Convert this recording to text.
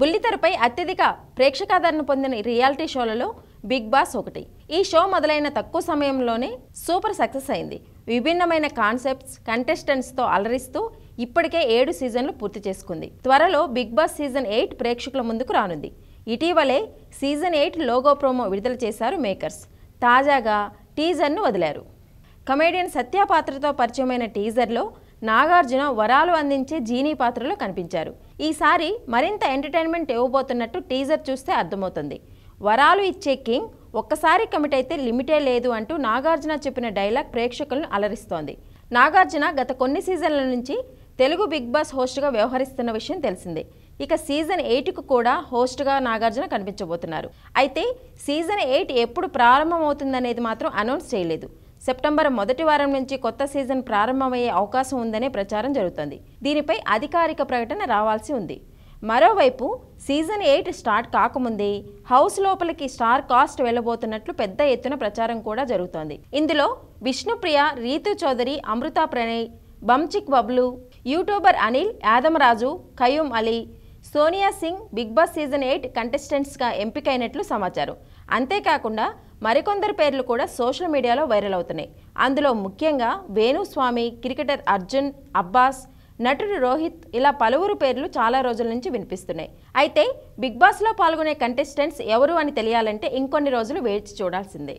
బుల్లితెరపై అత్యధిక ప్రేక్షకాదరణ పొందిన reality షోలలో big boss ఒకటి. ఈ షో మొదలైన తక్కువ సమయంలోనే సూపర్ సక్సెస్ అయింది. విభిన్నమైన కాన్సెప్ట్స్, కంటెస్టెంట్స్తో అలరిస్తూ ఇప్పటికే 7 సీజన్లు పూర్తి చేసుకుంది. త్వరలో బిగ్ బాస్ సీజన్ 8 ప్రేక్షకుల ముందుకు రానుంది. ఇటీవలే సీజన్ 8 లోగో ప్రోమో విడుదల చేశారు మేకర్స్. తాజాగా టీజర్ను వదిలారు. కమెడియన్ సత్య పాత్రతో పరిచయమైన టీజర్లో నాగార్జున వరాలు అందించే జీనీ పాత్రలో కనిపించారు. ఈసారి మరింత ఎంటర్టైన్మెంట్ ఇవ్వబోతున్నట్టు టీజర్ చూస్తే అర్థమవుతుంది. వరాలు ఇచ్చే కింగ్ ఒక్కసారి కమిట్ అయితే లిమిటే లేదు అంటూ నాగార్జున చెప్పిన డైలాగ్ ప్రేక్షకులను అలరిస్తోంది. నాగార్జున గత కొన్ని సీజన్ల నుంచి తెలుగు బిగ్ బాస్ హోస్ట్గా వ్యవహరిస్తున్న విషయం తెలిసిందే. ఇక సీజన్ 8కు కూడా హోస్ట్గా నాగార్జున కనిపించబోతున్నారు. అయితే సీజన్ 8 ఎప్పుడు ప్రారంభమవుతుందనేది మాత్రం అనౌన్స్ చేయలేదు. సెప్టెంబర్ మొదటి వారం నుంచి కొత్త సీజన్ ప్రారంభమయ్యే అవకాశం ఉందనే ప్రచారం జరుగుతోంది. దీనిపై అధికారిక ప్రకటన రావాల్సి ఉంది. మరోవైపు సీజన్ 8 స్టార్ట్ కాకముందే హౌస్ లోపలికి స్టార్ కాస్ట్ వెళ్లబోతున్నట్లు పెద్ద ఎత్తున ప్రచారం కూడా జరుగుతోంది. ఇందులో Vishnupriya, Rithu Chowdary, Amrutha Pranay, Bunchik Bablu, YouTuber Anil, Yadamaraju, Kayyum Ali, Sonia Singh big boss season 8 కంటెస్టెంట్స్గా ఎంపికైనట్లు సమాచారం. అంతేకాకుండా మరికొందరు పేర్లు కూడా సోషల్ మీడియాలో వైరల్ అవుతున్నాయి. అందులో ముఖ్యంగా వేణుస్వామి, క్రికెటర్ అర్జున్, అబ్బాస్, నటుడు రోహిత్ ఇలా పలువురు పేర్లు చాలా రోజుల నుంచి వినిపిస్తున్నాయి. అయితే బిగ్ బాస్లో పాల్గొనే కంటెస్టెంట్స్ ఎవరు అని తెలియాలంటే ఇంకొన్ని రోజులు వేచి చూడాల్సిందే.